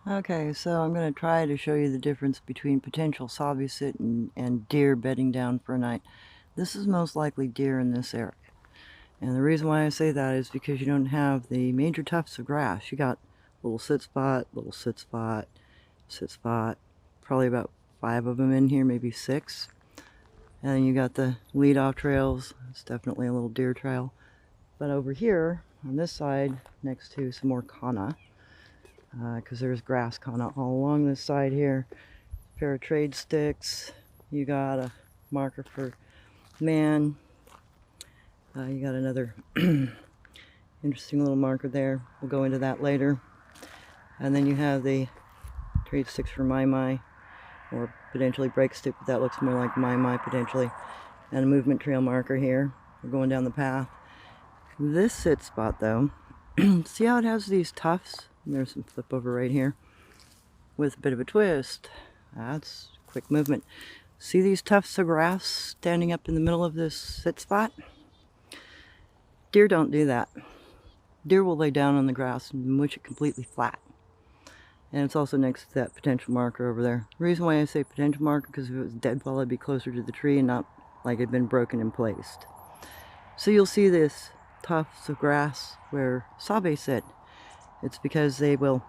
Okay, so I'm going to try to show you the difference between potential Sabe sit and deer bedding down for a night. This is most likely deer in this area. And the reason why I say that is because you don't have the major tufts of grass. You got little sit spot, sit spot, probably about 5 of them in here, maybe 6. And then you got the lead off trails. It's definitely a little deer trail. But over here, on this side, next to some more kana, because there's grass kana all along this side here. A pair of trade sticks. You got a marker for man. You got another interesting little marker there. We'll go into that later. And then you have the trade sticks for my, or potentially break stick, but that looks more like my potentially. And a movement trail marker here. We're going down the path. This sit spot though, see how it has these tufts? There's some flip over right here with a bit of a twist. That's quick movement. See these tufts of grass standing up in the middle of this sit spot? Deer don't do that. Deer will lay down on the grass and mush it completely flat. And it's also next to that potential marker over there. The reason why I say potential marker, because if it was deadfall, it'd be closer to the tree and not like it'd been broken and placed. So you'll see this tufts of grass where Sabe sit. It's because they will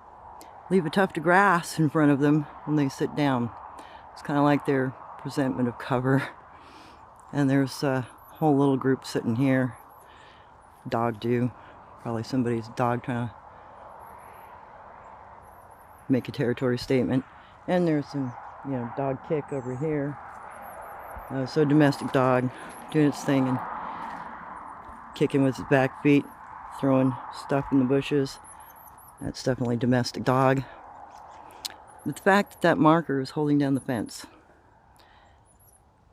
leave a tuft of grass in front of them when they sit down. It's kind of like their presentment of cover. And there's a whole little group sitting here. Dog do. Probably somebody's dog trying to make a territory statement. And there's some, dog kick over here. So domestic dog doing its thing and kicking with its back feet, throwing stuff in the bushes. That's definitely domestic dog. But the fact that that marker is holding down the fence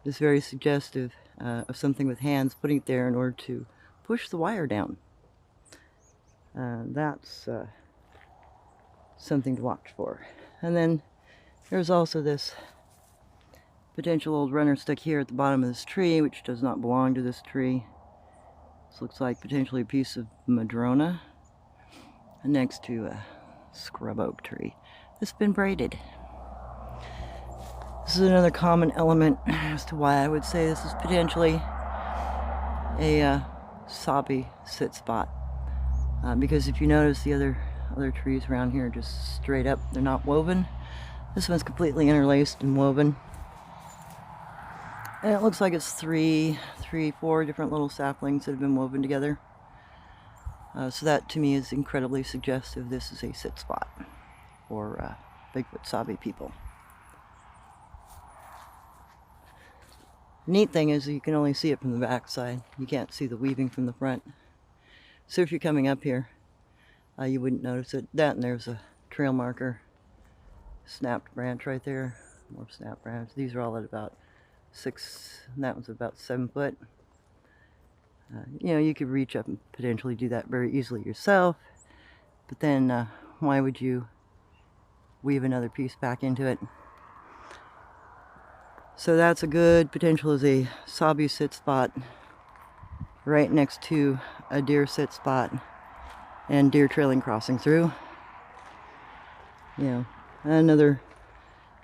is very suggestive of something with hands putting it there in order to push the wire down. That's something to watch for. And then there's also this potential old runner stuck here at the bottom of this tree, which does not belong to this tree. This looks like potentially a piece of madrona next to a scrub oak tree that's been braided. This is another common element as to why I would say this is potentially a Sabe sit spot. Because if you notice, the other trees around here are just straight up. They're not woven. This one's completely interlaced and woven. And it looks like it's four different little saplings that have been woven together. So that to me is incredibly suggestive. This is a sit spot for Bigfoot Sabe people. Neat thing is you can only see it from the back side. You can't see the weaving from the front. So if you're coming up here, you wouldn't notice it. That and there's a trail marker, snapped branch right there. More snap branch. These are all at about 6, and that one's about 7 foot. You could reach up and potentially do that very easily yourself, but then why would you weave another piece back into it? So that's a good potential as a Sabe sit spot right next to a deer sit spot and deer trailing crossing through. Another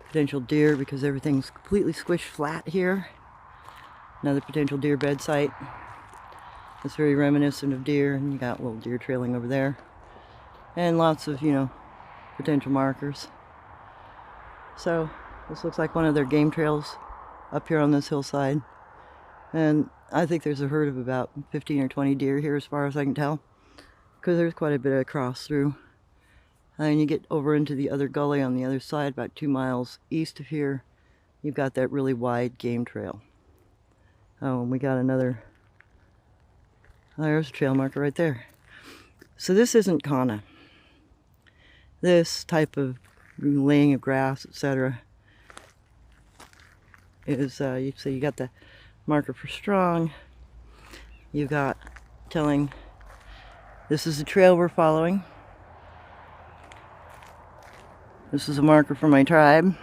potential deer because everything's completely squished flat here. Another potential deer bed site. It's very reminiscent of deer, and you got little deer trailing over there. And lots of, potential markers. So, this looks like one of their game trails up here on this hillside. And I think there's a herd of about 15 or 20 deer here as far as I can tell. Because there's quite a bit of cross through. And you get over into the other gully on the other side, about 2 miles east of here. You've got that really wide game trail. Oh, and we got another... there's a trail marker right there. So this isn't kana. This type of laying of grass, etc., is you got the marker for strong. You've got telling this is the trail we're following. This is a marker for my tribe,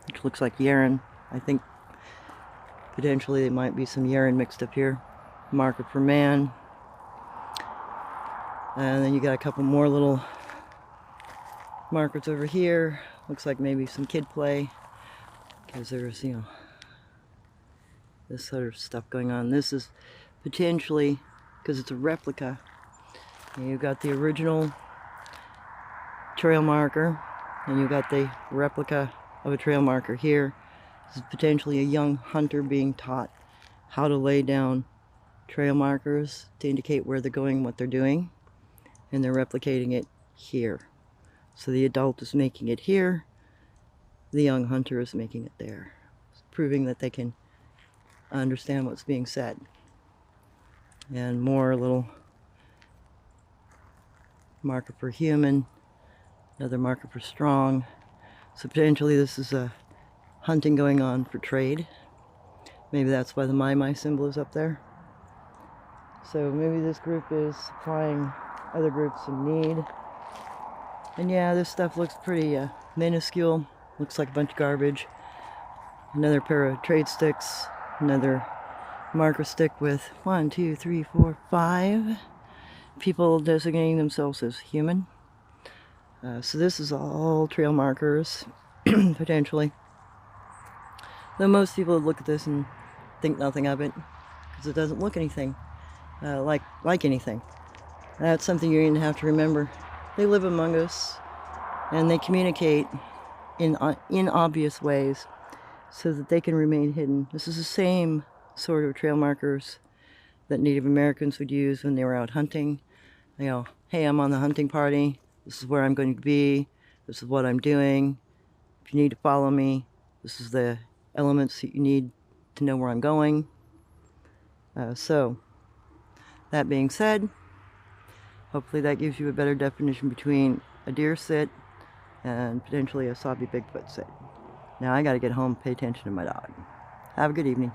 which looks like yarn. I think potentially there might be some yarn mixed up here. Marker for man. And then you got a couple more little markers over here. Looks like maybe some kid play, because there's, you know, this sort of stuff going on. This is potentially, because it's a replica, you've got the original trail marker, and you've got the replica of a trail marker here. This is potentially a young hunter being taught how to lay down trail markers to indicate where they're going, what they're doing, and they're replicating it here. So the adult is making it here, the young hunter is making it there, proving that they can understand what's being said. And more little marker for human, another marker for strong. So potentially this is a hunting going on for trade. Maybe that's why the my symbol is up there. So maybe this group is supplying other groups in need. And yeah, this stuff looks pretty minuscule. Looks like a bunch of garbage. Another pair of trade sticks. Another marker stick with 1, 2, 3, 4, 5 people designating themselves as human. So this is all trail markers, potentially. Though most people would look at this and think nothing of it, because it doesn't look anything like anything. That's something you're going to have to remember. They live among us, and they communicate in obvious ways, so that they can remain hidden. This is the same sort of trail markers that Native Americans would use when they were out hunting. You know, hey, I'm on the hunting party. This is where I'm going to be. This is what I'm doing. If you need to follow me, this is the elements that you need to know where I'm going. So, that being said, hopefully that gives you a better definition between a deer sit and potentially a Sabe Bigfoot sit. Now I gotta get home and pay attention to my dog. Have a good evening.